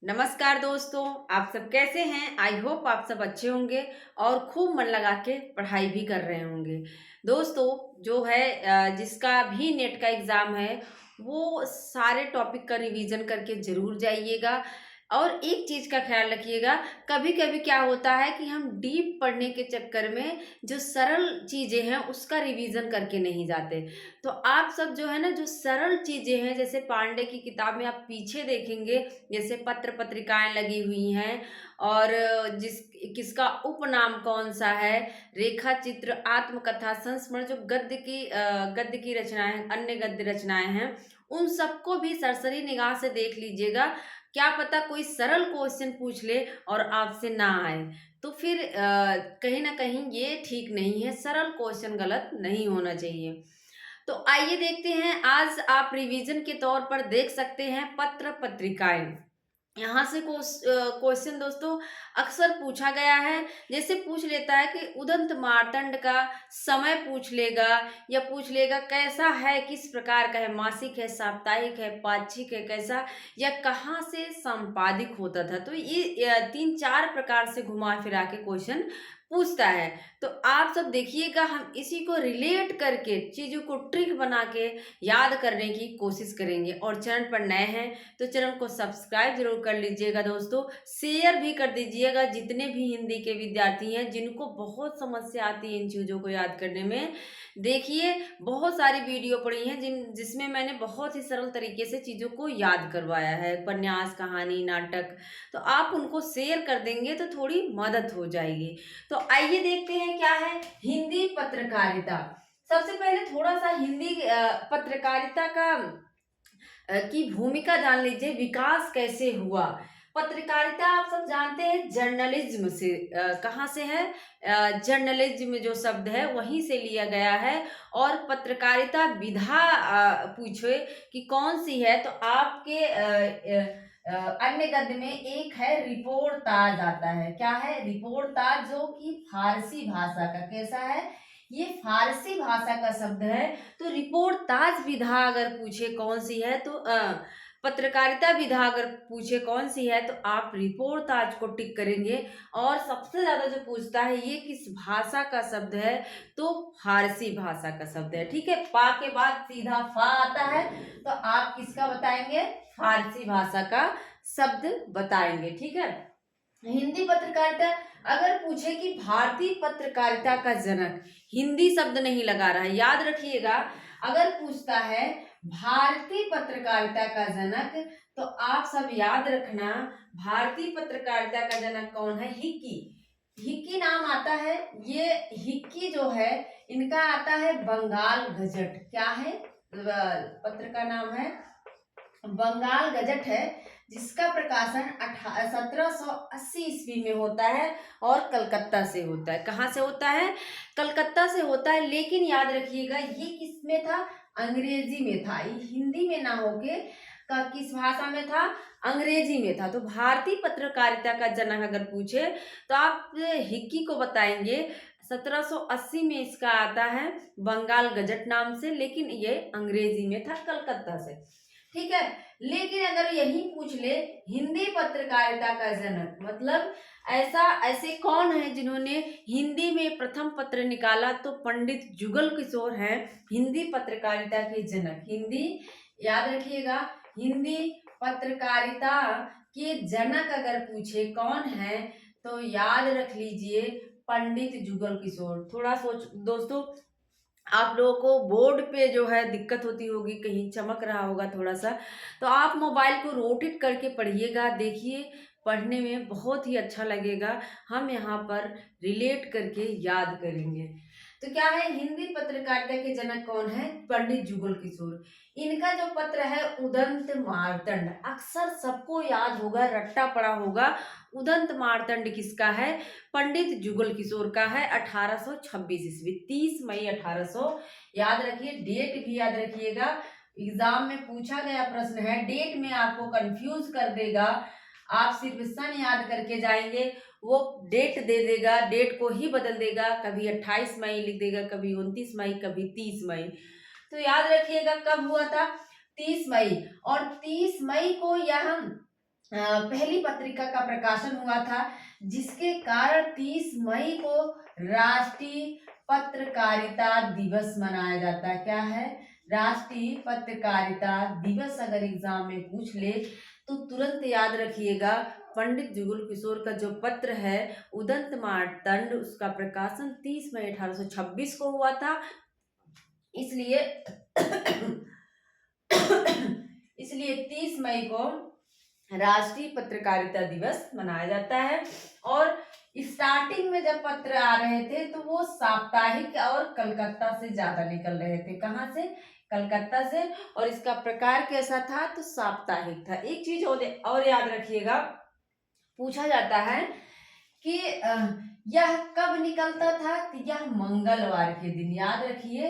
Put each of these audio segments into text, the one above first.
नमस्कार दोस्तों। आप सब कैसे हैं? आई होप आप सब अच्छे होंगे और खूब मन लगा के पढ़ाई भी कर रहे होंगे। दोस्तों, जो है जिसका भी नेट का एग्ज़ाम है वो सारे टॉपिक का रिवीजन करके ज़रूर जाइएगा। और एक चीज़ का ख्याल रखिएगा, कभी-कभी क्या होता है कि हम डीप पढ़ने के चक्कर में जो सरल चीज़ें हैं उसका रिवीजन करके नहीं जाते। तो आप सब जो है ना, जो सरल चीज़ें हैं, जैसे पांडे की किताब में आप पीछे देखेंगे, जैसे पत्र पत्रिकाएं लगी हुई हैं और जिस किसका उपनाम कौन सा है, रेखा चित्र, आत्मकथा, संस्मरण, जो गद्य की रचनाएं, अन्य गद्य रचनाएं हैं, उन सबको भी सरसरी निगाह से देख लीजिएगा। क्या पता कोई सरल क्वेश्चन पूछ ले और आपसे ना आए, तो फिर कहीं ना कहीं ये ठीक नहीं है। सरल क्वेश्चन गलत नहीं होना चाहिए। तो आइए देखते हैं, आज आप रिवीजन के तौर पर देख सकते हैं पत्र पत्रिकाएं। यहाँ से क्वेश्चन दोस्तों अक्सर पूछा गया है। जैसे पूछ लेता है कि उदंत मार्तंड का समय पूछ लेगा, या पूछ लेगा कैसा है, किस प्रकार का है, मासिक है, साप्ताहिक है, पाक्षिक है, कैसा, या कहाँ से संपादित होता था। तो ये तीन चार प्रकार से घुमा फिरा के क्वेश्चन पूछता है। तो आप सब देखिएगा, हम इसी को रिलेट करके चीज़ों को ट्रिक बना के याद करने की कोशिश करेंगे। और चैनल पर नए हैं तो चैनल को सब्सक्राइब जरूर कर लीजिएगा दोस्तों, शेयर भी कर दीजिएगा। जितने भी हिंदी के विद्यार्थी हैं जिनको बहुत समस्या आती है इन चीज़ों को याद करने में, देखिए बहुत सारी वीडियो पड़ी हैं जिसमें मैंने बहुत ही सरल तरीके से चीज़ों को याद करवाया है, उपन्यास, कहानी, नाटक। तो आप उनको शेयर कर देंगे तो थोड़ी मदद हो जाएगी। तो आइए देखते हैं क्या है हिंदी पत्रकारिता। सबसे पहले थोड़ा सा हिंदी पत्रकारिता का की भूमिका जान लीजिए, विकास कैसे हुआ। पत्रकारिता आप सब जानते हैं जर्नलिज्म से, कहाँ से है, जर्नलिज्म जो शब्द है वहीं से लिया गया है। और पत्रकारिता विधा पूछे कि कौन सी है, तो आपके अन्य गद्य में एक है रिपोर्टाज आता है। क्या है? रिपोर्टाज, जो कि फारसी भाषा का, कैसा है, ये फारसी भाषा का शब्द है। तो रिपोर्टाज विधा अगर पूछे कौन सी है, तो पत्रकारिता विधा अगर पूछे कौन सी है, तो आप रिपोर्टाज को टिक करेंगे। और सबसे ज्यादा जो पूछता है ये किस भाषा का शब्द है, तो फारसी भाषा का शब्द है। ठीक है, पा के बाद सीधा फा आता है, तो आप किसका बताएंगे? फारसी भाषा का शब्द बताएंगे। ठीक है। हिंदी पत्रकारिता अगर पूछे कि भारतीय पत्रकारिता का जनक, हिंदी शब्द नहीं लगा रहा है, याद रखिएगा। अगर पूछता है भारतीय पत्रकारिता का जनक, तो आप सब याद रखना, भारतीय पत्रकारिता का जनक कौन है? हिक्की। हिक्की नाम आता है। ये हिक्की जो है, इनका आता है बंगाल गजट। क्या है? पत्र का नाम है बंगाल गजट है, जिसका प्रकाशन 1780 ईस्वी में होता है और कलकत्ता से होता है। कहाँ से होता है? कलकत्ता से होता है। लेकिन याद रखिएगा, ये किस में था? अंग्रेजी में था। ये हिंदी में ना होके किस भाषा में था? अंग्रेजी में था। तो भारतीय पत्रकारिता का जनक अगर पूछे तो आप हिक्की को बताएंगे। 1780 में इसका आता है बंगाल गजट नाम से, लेकिन ये अंग्रेजी में था, कलकत्ता से। ठीक है। लेकिन अगर यही पूछ ले हिंदी पत्रकारिता का जनक, मतलब ऐसे कौन है जिन्होंने हिंदी में प्रथम पत्र निकाला, तो पंडित जुगल किशोर हैं हिंदी पत्रकारिता के जनक। हिंदी, याद रखिएगा, हिंदी पत्रकारिता के जनक अगर पूछे कौन है, तो याद रख लीजिए पंडित जुगल किशोर। थोड़ा सोच दोस्तों, आप लोगों को बोर्ड पे जो है दिक्कत होती होगी, कहीं चमक रहा होगा थोड़ा सा, तो आप मोबाइल को रोटेट करके पढ़िएगा। देखिए, पढ़ने में बहुत ही अच्छा लगेगा। हम यहाँ पर रिलेट करके याद करेंगे। तो क्या है, हिंदी पत्रकारिता के जनक कौन है? पंडित जुगल किशोर। इनका जो पत्र है उदंत मार्तंड, अक्सर सबको याद होगा, रट्टा पड़ा होगा। उदंत मार्तंड किसका है? पंडित जुगल किशोर का है। 1826 ईस्वी, 30 मई 1800। याद रखिए, डेट भी याद रखिएगा। एग्जाम में पूछा गया प्रश्न है, डेट में आपको कंफ्यूज कर देगा। आप सिर्फ सन याद करके जाएंगे, वो डेट दे देगा, डेट को ही बदल देगा। कभी 28 मई लिख देगा, कभी 29 मई, कभी 30 मई। तो याद रखिएगा कब हुआ था? 30 मई। और 30 मई को यह पहली पत्रिका का प्रकाशन हुआ था, जिसके कारण 30 मई को राष्ट्रीय पत्रकारिता दिवस मनाया जाता है। क्या है? राष्ट्रीय पत्रकारिता दिवस। अगर एग्जाम में पूछ ले तो तुरंत याद रखिएगा, पंडित जुगल किशोर का जो पत्र है उदंत मार्तंड, उसका प्रकाशन 30 मई 1826 को हुआ था। इसलिए इसलिए 30 मई को राष्ट्रीय पत्रकारिता दिवस मनाया जाता है। और स्टार्टिंग में जब पत्र आ रहे थे तो वो साप्ताहिक और कलकत्ता से ज्यादा निकल रहे थे। कहाँ से? कलकत्ता से। और इसका प्रकार कैसा था? तो साप्ताहिक था। एक चीज और याद रखिएगा, पूछा जाता है कि यह कब निकलता था? तो यह मंगलवार के दिन। याद रखिए,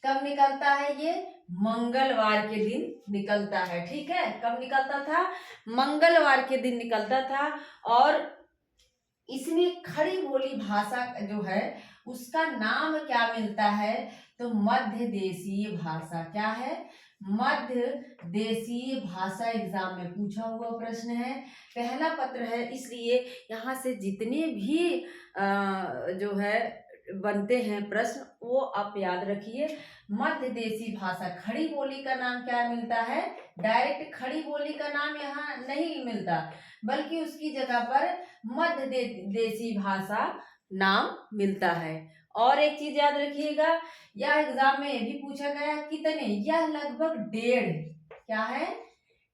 कब निकलता है? ये मंगलवार के दिन निकलता है। ठीक है, कब निकलता था? मंगलवार के दिन निकलता था। और इसमें खड़ी बोली भाषा जो है उसका नाम क्या मिलता है? तो मध्य देशीय भाषा। क्या है? मध्य देशीय भाषा। एग्जाम में पूछा हुआ प्रश्न है, पहला पत्र है, इसलिए यहाँ से जितने भी जो है बनते हैं प्रश्न वो आप याद रखिए। मध्य देशी भाषा। खड़ी बोली का नाम क्या मिलता है? डायरेक्ट खड़ी बोली का नाम यहाँ नहीं मिलता, बल्कि उसकी जगह पर मध्य देशी भाषा नाम मिलता है। और एक चीज याद रखिएगा, यह एग्जाम में भी पूछा गया कितने, यह लगभग क्या है?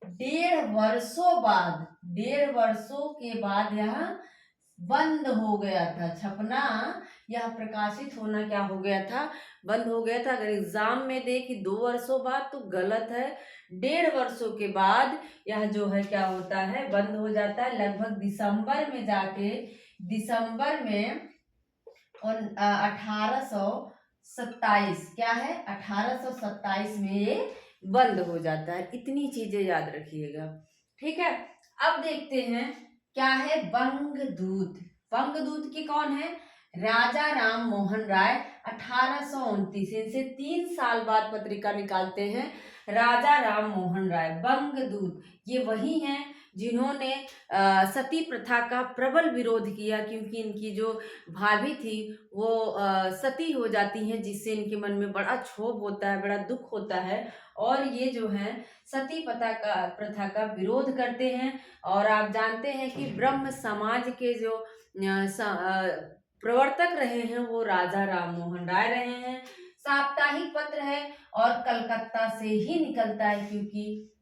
1.5 वर्षों के बाद यह बंद हो गया था छपना। यह प्रकाशित होना क्या हो गया था? बंद हो गया था। अगर एग्जाम में दे कि 2 वर्षों बाद तो गलत है। 1.5 वर्षों के बाद यह जो है क्या होता है? बंद हो जाता है। लगभग दिसंबर में जाके, दिसंबर में 1827, क्या है? 1827 में ये बंद हो जाता है। इतनी चीजें याद रखिएगा। ठीक है, अब देखते हैं क्या है बंगदूत। बंगदूत की कौन है? राजा राम मोहन राय। 1829, इनसे 3 साल बाद पत्रिका निकालते हैं राजा राम मोहन राय। बंगदूत ये वही हैं जिन्होंने सती प्रथा का प्रबल विरोध किया, क्योंकि इनकी जो भाभी थी वो सती हो जाती हैं, जिससे इनके मन में बड़ा क्षोभ होता है, बड़ा दुख होता है। और ये जो है सती प्रथा का विरोध करते हैं। और आप जानते हैं कि ब्रह्म समाज के जो प्रवर्तक रहे हैं वो राजा राम मोहन राय रहे हैं। साप्ताहिक पत्र है और कलकत्ता से ही निकलता है, क्योंकि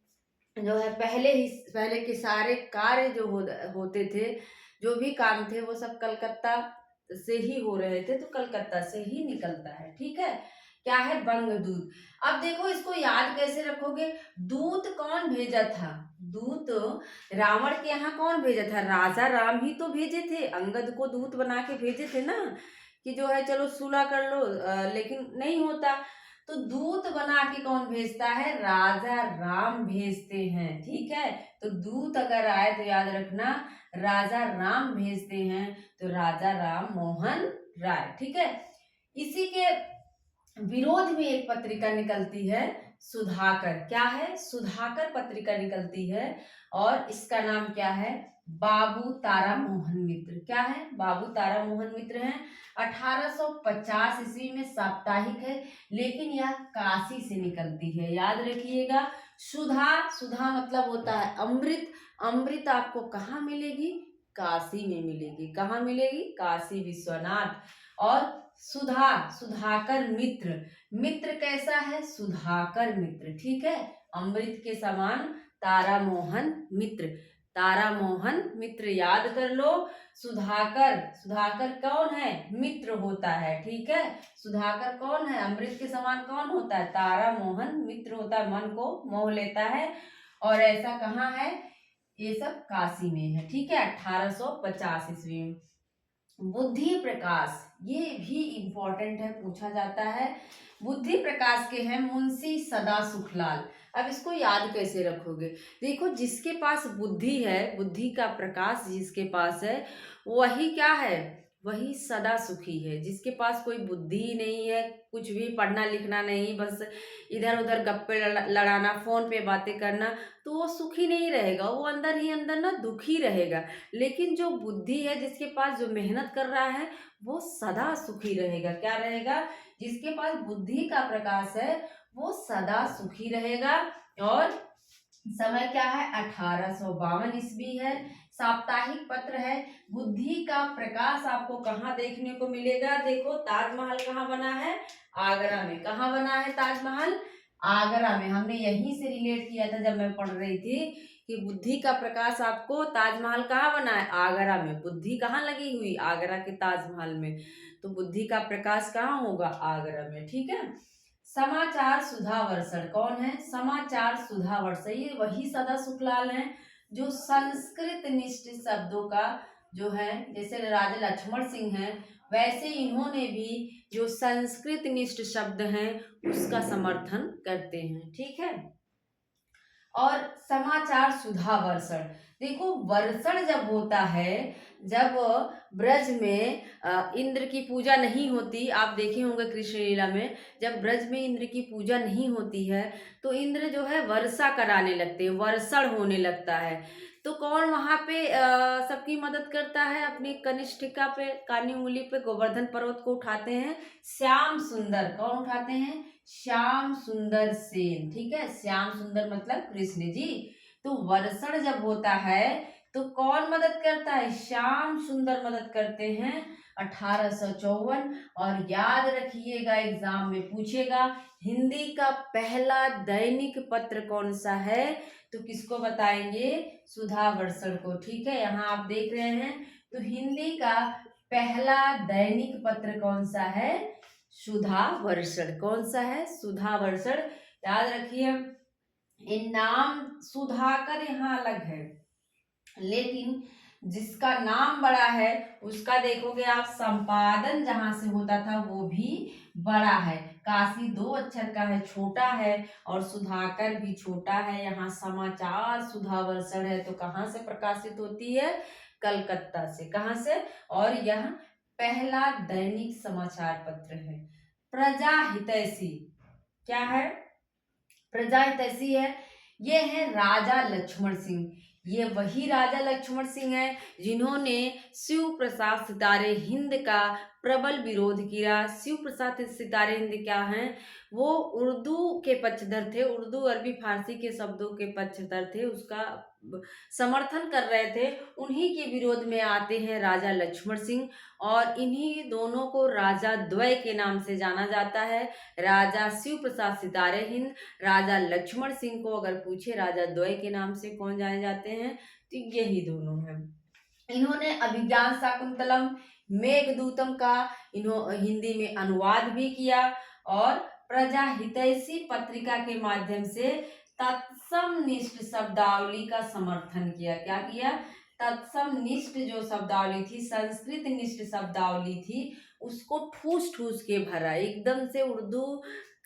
जो है पहले के सारे कार्य जो होते थे, जो भी काम थे वो सब कलकत्ता से ही हो रहे थे, तो कलकत्ता से ही निकलता है। ठीक है, क्या है? बंगदूत। अब देखो इसको याद कैसे रखोगे? दूत कौन भेजा था? दूत रावण के यहाँ कौन भेजा था? राजा राम ही तो भेजे थे। अंगद को दूत बना के भेजे थे ना, कि जो है चलो सुलह कर लो, लेकिन नहीं होता। तो दूत बना के कौन भेजता है? राजा राम भेजते हैं। ठीक है, तो दूत अगर आए तो याद रखना राजा राम भेजते हैं, तो राजा राम मोहन राय। ठीक है, इसी के विरोध में एक पत्रिका निकलती है सुधाकर। क्या है? सुधाकर पत्रिका निकलती है। और इसका नाम क्या है? बाबू तारा मोहन मित्र। क्या है? बाबू तारा मोहन मित्र हैं। 1850 ईस्वी में साप्ताहिक है, लेकिन यह काशी से निकलती है। याद रखिएगा, सुधा मतलब होता है अमृत। अमृत आपको कहाँ मिलेगी? काशी में मिलेगी। कहाँ मिलेगी? काशी विश्वनाथ। और सुधाकर मित्र। मित्र कैसा है? सुधाकर मित्र। ठीक है, अमृत के समान तारा मोहन मित्र। तारा मोहन मित्र याद कर लो। सुधाकर कौन है? मित्र होता है। ठीक है, सुधाकर कौन है? अमृत के समान कौन होता है? तारा मोहन मित्र होता है, मन को मोह लेता है। और ऐसा कहाँ है? ये सब काशी में है। ठीक है, 1850 ईस्वी में। बुद्धि प्रकाश, ये भी इम्पोर्टेंट है, पूछा जाता है। बुद्धि प्रकाश के हैं मुंशी सदा सुखलाल। अब इसको याद कैसे रखोगे? देखो, जिसके पास बुद्धि है, बुद्धि का प्रकाश जिसके पास है, वही क्या है? वही सदा सुखी है। जिसके पास कोई बुद्धि नहीं है, कुछ भी पढ़ना लिखना नहीं, बस इधर उधर गप्पे लड़ाना, फोन पे बातें करना, तो वो सुखी नहीं रहेगा, वो अंदर ही अंदर ना दुखी रहेगा। लेकिन जो बुद्धि है, जिसके पास जो मेहनत कर रहा है, वो सदा सुखी रहेगा। क्या रहेगा? जिसके पास बुद्धि का प्रकाश है वो सदा सुखी रहेगा। और समय क्या है? 1852 ईस्वी है, साप्ताहिक पत्र है। बुद्धि का प्रकाश आपको कहाँ देखने को मिलेगा? देखो, ताजमहल कहाँ बना है? आगरा में। कहाँ बना है ताजमहल? आगरा में। हमने यहीं से रिलेट किया था जब मैं पढ़ रही थी कि बुद्धि का प्रकाश आपको ताजमहल कहाँ बना है? आगरा में। बुद्धि कहाँ लगी हुई? आगरा के ताजमहल में। तो बुद्धि का प्रकाश कहाँ होगा? आगरा में। ठीक है। समाचार सुधा वर्षण कौन है? समाचार सुधा वर्षण ये वही सदा सुखलाल हैं जो संस्कृत निष्ठ शब्दों का जो है, जैसे राजा लक्ष्मण सिंह हैं, वैसे इन्होंने भी जो संस्कृत निष्ठ शब्द हैं उसका समर्थन करते हैं। ठीक है। और समाचार सुधा वर्षण, देखो वर्षण जब होता है, जब ब्रज में इंद्र की पूजा नहीं होती, आप देखे होंगे कृष्ण लीला में, जब ब्रज में इंद्र की पूजा नहीं होती है तो इंद्र जो है वर्षा कराने लगते हैं, वर्षण होने लगता है। तो कौन वहां पे सबकी मदद करता है? अपनी कनिष्ठिका पे, कानी उंगली पे गोवर्धन पर्वत को उठाते हैं श्याम सुंदर। कौन उठाते हैं? श्याम सुंदर सेन। ठीक है। श्याम सुंदर मतलब कृष्ण जी। तो वर्षण जब होता है तो कौन मदद करता है? श्याम सुंदर मदद करते हैं। 1854। और याद रखिएगा, एग्जाम में पूछेगा, हिंदी का पहला दैनिक पत्र कौन सा है? तो किसको बताएंगे? सुधा वर्षण को। ठीक है। यहाँ आप देख रहे हैं, तो हिंदी का पहला दैनिक पत्र कौन सा है? सुधा वर्षण। कौन सा है? सुधा वर्षण। याद रखिए, इन नाम सुधाकर यहाँ अलग है, लेकिन जिसका नाम बड़ा है उसका देखोगे आप, संपादन जहां से होता था वो भी बड़ा है। काशी 2 अक्षर का है, छोटा है, और सुधाकर भी छोटा है। यहाँ समाचार सुधा वर्षण है तो कहाँ से प्रकाशित होती है? कलकत्ता से। कहाँ से? और यह पहला दैनिक समाचार पत्र है। प्रजा हितैषी क्या है? प्रजा हितैषी है, ये है राजा लक्ष्मण सिंह। ये वही राजा लक्ष्मण सिंह है जिन्होंने शिव प्रसाद सितारे हिंद का प्रबल विरोध किया। शिव प्रसाद सितारे हिंद क्या हैं? वो उर्दू के पक्षधर थे, उर्दू अरबी फारसी के शब्दों के पक्षधर थे, उसका समर्थन कर रहे थे। उन्हीं के विरोध में आते हैं राजा लक्ष्मण सिंह, और इन्हीं दोनों को राजा द्वय के नाम से जाना जाता है। राजा शिव प्रसाद सितारे हिंद, राजा लक्ष्मण सिंह को अगर पूछे राजा द्वय के नाम से कौन जाने जाते हैं, तो यही दोनों हैं। इन्होंने अभिज्ञान शाकुंतलम, मेघदूतम का हिंदी में अनुवाद भी किया, और प्रजा हितैषी पत्रिका के माध्यम से तत्सम निष्ठ शब्दावली का समर्थन किया। क्या किया? तत्सम निष्ठ जो शब्दावली थी, संस्कृत निष्ठ शब्दावली थी, उसको ठूस ठूस के भरा। एकदम से उर्दू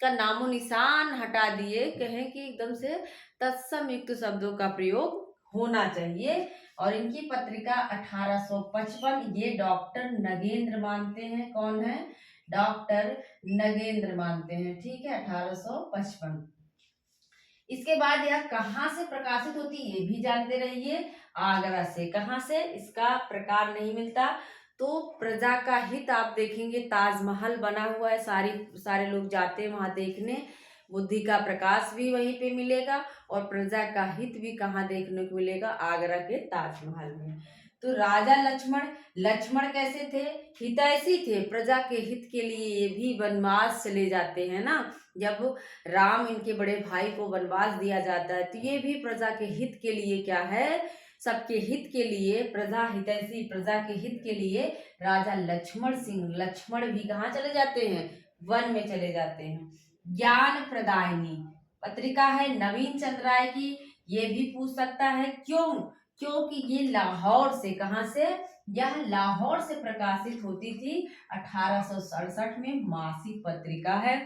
का नामो निशान हटा दिए, कहें कि एकदम से तत्सम युक्त शब्दों का प्रयोग होना चाहिए। और इनकी पत्रिका 1855, ये डॉक्टर नगेंद्र मानते हैं। कौन है? डॉक्टर नगेंद्र मानते हैं। ठीक है। 1855। इसके बाद यह कहाँ से प्रकाशित होती है ये भी जानते रहिए, आगरा से। कहाँ से? इसका प्रकार नहीं मिलता। तो प्रजा का हित आप देखेंगे, ताजमहल बना हुआ है, सारे लोग जाते हैं वहां देखने। बुद्धि का प्रकाश भी वहीं पे मिलेगा, और प्रजा का हित भी कहाँ देखने को मिलेगा? आगरा के ताजमहल में। तो राजा लक्ष्मण, लक्ष्मण कैसे थे? हितैषी थे, प्रजा के हित के लिए ये भी वनवास चले जाते हैं ना। जब राम, इनके बड़े भाई को वनवास दिया जाता है, तो ये भी प्रजा के हित के लिए क्या है? सबके हित के लिए, प्रजा हितैषी, प्रजा के हित के लिए राजा लक्ष्मण सिंह, लक्ष्मण भी कहाँ चले जाते हैं? वन में चले जाते हैं। ज्ञान प्रदायिनी पत्रिका है नवीन चंद्र राय की, ये भी पूछ सकता है। क्यों? क्योंकि ये लाहौर से, कहाँ से? यह लाहौर से प्रकाशित होती थी। 1867 में मासिक पत्रिका है।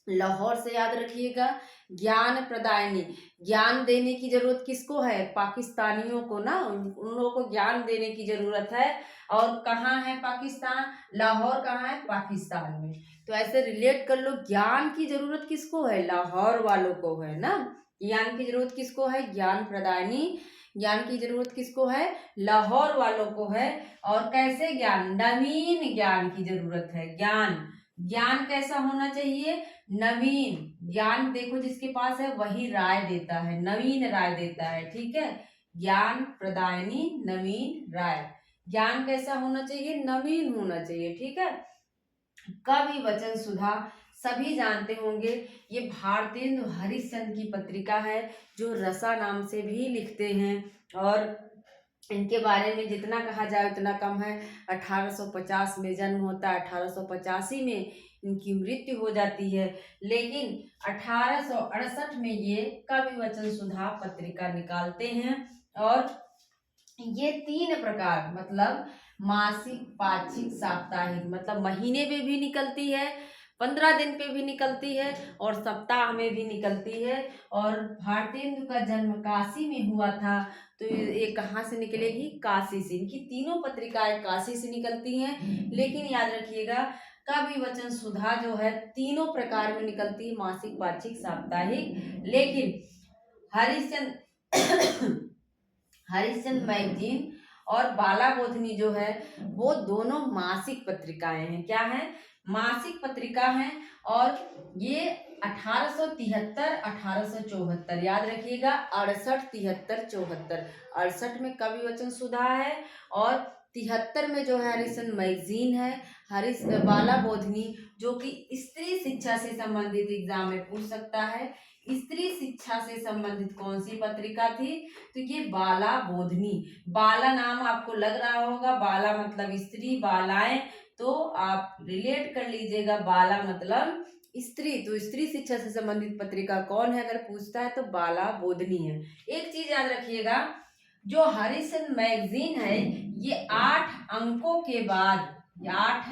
लाहौर से याद रखिएगा। ज्ञान प्रदायिनी, ज्ञान देने की जरूरत किसको है? पाकिस्तानियों को ना, उन लोगों को ज्ञान देने की जरूरत है। और कहाँ है पाकिस्तान? लाहौर कहाँ है? पाकिस्तान में। तो ऐसे रिलेट कर लो, ज्ञान की जरूरत किसको है? लाहौर वालों को है ना। ज्ञान की जरूरत किसको है? ज्ञान प्रदायिनी, ज्ञान की जरूरत किसको है? लाहौर वालों को है। और कैसे ज्ञान? नवीन ज्ञान की जरूरत है। ज्ञान, ज्ञान कैसा होना चाहिए? नवीन ज्ञान। देखो जिसके पास है वही राय देता है, नवीन राय देता है, ठीक है। ज्ञान प्रदायिनी, नवीन राय। ज्ञान कैसा होना चाहिए? नवीन होना चाहिए, ठीक है। कवि वचन सुधा सभी जानते होंगे, ये भारतेंदु हरिश्चंद्र की पत्रिका है, जो रसा नाम से भी लिखते हैं। और इनके बारे में जितना कहा जाए उतना कम है। 1850 में जन्म होता है, 1885 में इनकी मृत्यु हो जाती है। लेकिन 1868 में ये कवि वचन सुधा पत्रिका निकालते हैं। और ये 3 प्रकार, मतलब मासिक, पाक्षिक, साप्ताहिक, मतलब महीने में भी निकलती है, 15 दिन पे भी निकलती है, और सप्ताह में भी निकलती है। और भारतेंदु का जन्म काशी में हुआ था, तो ये कहाँ से निकलेगी? काशी से। इनकी तीनों पत्रिकाएं काशी से निकलती हैं। लेकिन याद रखिएगा, कवि वचन सुधा जो है तीनों प्रकार में निकलती है, मासिक, पाक्षिक, साप्ताहिक। लेकिन हरिश्चंद्र हरिश्चंद्र मैगजीन और बाला बोधनी जो है, वो दोनों मासिक पत्रिकाएं हैं। क्या है? मासिक पत्रिका है। और ये 1873, 1874, याद रखिएगा, 68, 73, 74। 68 में कवि वचन सुधा है, और 73 में जो है हरिश्चंद्र मैगजीन है। बाला बोधनी, जो कि स्त्री शिक्षा से संबंधित एग्जाम में पूछ सकता है। स्त्री शिक्षा से संबंधित कौन सी पत्रिका थी? तो ये बाला बोधनी। बाला नाम आपको लग रहा होगा, बाला मतलब स्त्री, बालाएं, तो आप रिलेट कर लीजिएगा, बाला मतलब स्त्री। तो स्त्री शिक्षा से संबंधित पत्रिका कौन है अगर पूछता है, तो बाला बोधनी है। एक चीज याद रखिएगा, जो हरिश्चंद्र मैगजीन है, ये 8 अंकों के बाद, 8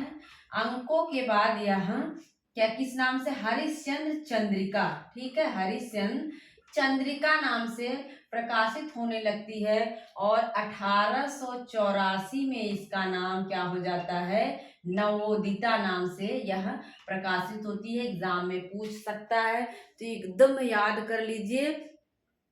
अंकों के बाद यहाँ क्या, किस नाम से? हरिश्चंद्र चंद्रिका, ठीक है, हरिश्चंद्र चंद्रिका नाम से प्रकाशित होने लगती है। और 1884 में इसका नाम क्या हो जाता है? नवोदिता नाम से यह प्रकाशित होती है। एग्जाम में पूछ सकता है, तो एकदम याद कर लीजिए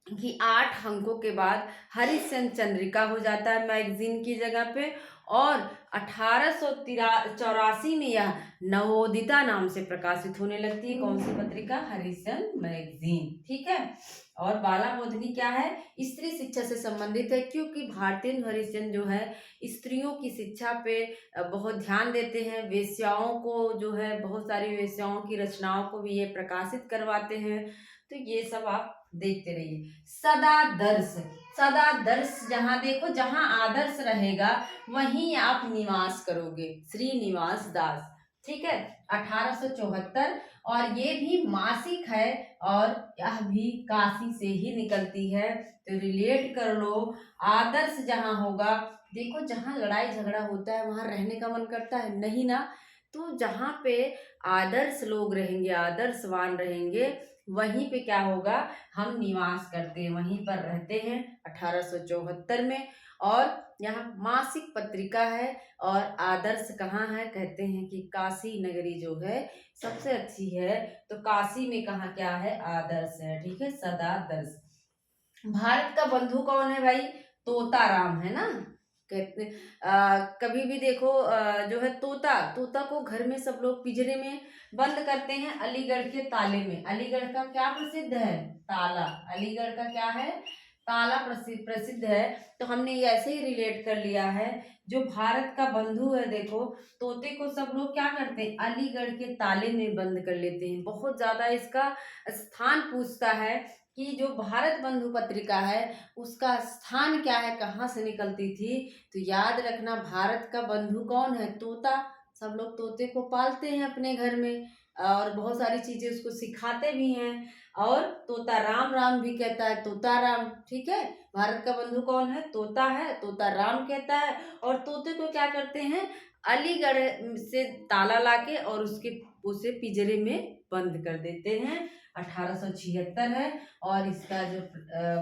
कि 8 अंकों के बाद हरिश्चंद्र चंद्रिका हो जाता है मैगजीन की जगह पे। और 1884 में यह नवोदिता नाम से प्रकाशित होने लगती है। कौन सी पत्रिका? हरिश्चंद्र मैगजीन, ठीक है। और बाला बोधनी क्या है? स्त्री शिक्षा से संबंधित है, क्योंकि भारतेंदु हरिश्चंद्र जो है स्त्रियों की शिक्षा पे बहुत ध्यान देते हैं। वेश्याओं को जो है, बहुत सारी वेश्याओं की रचनाओं को भी ये प्रकाशित करवाते हैं। तो ये सब आप देखते रहिए। सदादर्श, सदादर्श, जहाँ देखो, जहाँ आदर्श रहेगा वहीं आप निवास करोगे। श्रीनिवास दास, ठीक है, 1874। और ये भी मासिक है, और यह भी काशी से ही निकलती है। तो रिलेट कर लो, आदर्श जहाँ होगा, देखो जहाँ लड़ाई झगड़ा होता है वहां रहने का मन करता है नहीं ना। तो जहाँ पे आदर्श लोग रहेंगे, आदर्शवान रहेंगे, वहीं पे क्या होगा? हम निवास करते हैं, वहीं पर रहते हैं। 1874 में। और यहाँ मासिक पत्रिका है। और आदर्श कहाँ है? कहते हैं कि काशी नगरी जो है सबसे अच्छी है। तो काशी में कहाँ क्या है? आदर्श है, ठीक है, सदादर्श। भारत का बंधु कौन है भाई? तोताराम, है ना। कहते कभी भी देखो, जो है तोता, तोता को घर में सब लोग पिंजरे में बंद करते हैं, अलीगढ़ के ताले में। अलीगढ़ का क्या प्रसिद्ध है? ताला। अलीगढ़ का क्या है? ताला प्रसिद्ध प्रसिद्ध है। तो हमने ये ऐसे ही रिलेट कर लिया है। जो भारत का बंधु है, देखो, तोते को सब लोग क्या करते हैं? अलीगढ़ के ताले में बंद कर लेते हैं। बहुत ज्यादा इसका स्थान पूछता है कि जो भारत बंधु पत्रिका है उसका स्थान क्या है, कहाँ से निकलती थी। तो याद रखना, भारत का बंधु कौन है? तोता। सब लोग तोते को पालते हैं अपने घर में, और बहुत सारी चीजें उसको सिखाते भी हैं। और तोता राम राम भी कहता है, तोता राम, ठीक है। भारत का बंधु कौन है? तोता है, तोता राम कहता है। और तोते को क्या करते हैं? अलीगढ़ से ताला लाके और उसे पिंजरे में बंद कर देते हैं। 1876 है और इसका जो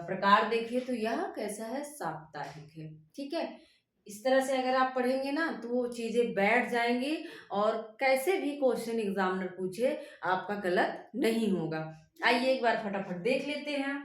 प्रकार देखें तो यह कैसा है, साप्ताहिक है। ठीक है, इस तरह से अगर आप पढ़ेंगे ना तो वो चीजें बैठ जाएंगी और कैसे भी क्वेश्चन एग्जामिनर पूछे आपका गलत नहीं होगा। आइए एक बार फटाफट देख लेते हैं।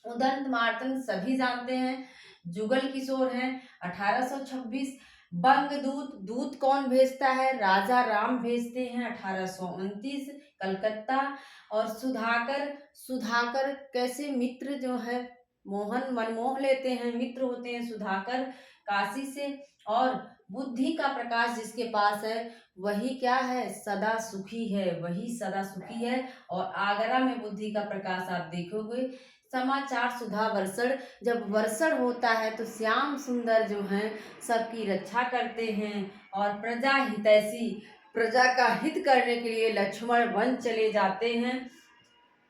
उदंत मार्तंड सभी जानते हैं, जुगल किशोर हैं 1826। बंगदूत, दूत कौन भेजता है, राजा राम भेजते हैं 1829 कलकत्ता। और सुधाकर, सुधाकर कैसे मित्र जो है मोहन मनमोह लेते हैं, मित्र होते हैं सुधाकर काशी से। और बुद्धि का प्रकाश जिसके पास है वही क्या है, सदा सुखी है, वही सदा सुखी है। और आगरा में बुद्धि का प्रकाश आप देखोगे। समाचार सुधा वर्षण, जब वर्षण होता है तो श्याम सुंदर जो हैं सबकी रक्षा करते हैं। और प्रजा हितैषी, प्रजा का हित करने के लिए लक्ष्मण वन चले जाते हैं।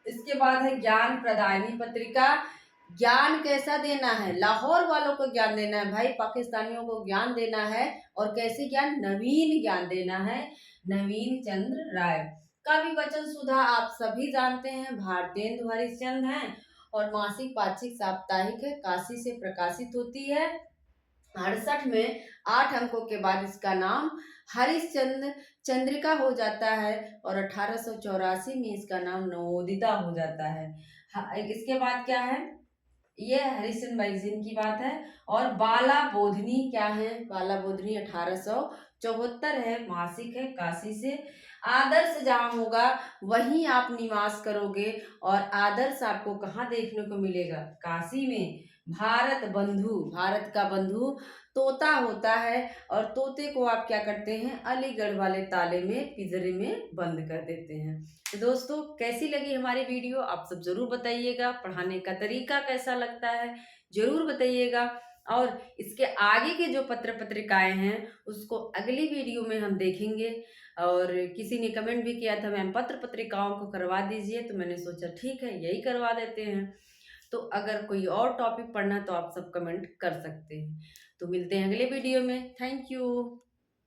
इसके बाद है ज्ञान प्रदायनी पत्रिका। ज्ञान कैसा देना है, लाहौर वालों को ज्ञान देना है भाई, पाकिस्तानियों को ज्ञान देना है। और कैसे ज्ञान, नवीन ज्ञान देना है। नवीन चंद्र राय। कवि वचन सुधा आप सभी जानते हैं, भारतेंदु हरिश्चंद्र हैं। और मासिक पाक्षिक साप्ताहिक है, काशी से प्रकाशित होती है। 68 में 8 अंकों के बाद इसका नाम हरिश्चंद्र चंद्रिका हो जाता है। और 1884 में इसका नाम नवोदिता हो जाता है। इसके बाद क्या है, ये हरिश्चंद्र मैगजीन की बात है। और बाला बोधनी क्या है, बाला बोधनी 1874 है, मासिक है, काशी से। आदर्श जहाँ होगा वहीं आप निवास करोगे। और आदर्श आपको कहाँ देखने को मिलेगा, काशी में। भारत बंधु, भारत का बंधु तोता होता है। और तोते को आप क्या करते हैं, अलीगढ़ वाले ताले में पिंजरे में बंद कर देते हैं। तो दोस्तों कैसी लगी हमारी वीडियो आप सब जरूर बताइएगा। पढ़ाने का तरीका कैसा लगता है जरूर बताइएगा। और इसके आगे के जो पत्र पत्रिकाएं हैं उसको अगली वीडियो में हम देखेंगे। और किसी ने कमेंट भी किया था मैम पत्र पत्रिकाओं को करवा दीजिए, तो मैंने सोचा ठीक है यही करवा देते हैं। तो अगर कोई और टॉपिक पढ़ना तो आप सब कमेंट कर सकते हैं। तो मिलते हैं अगले वीडियो में। Thank you.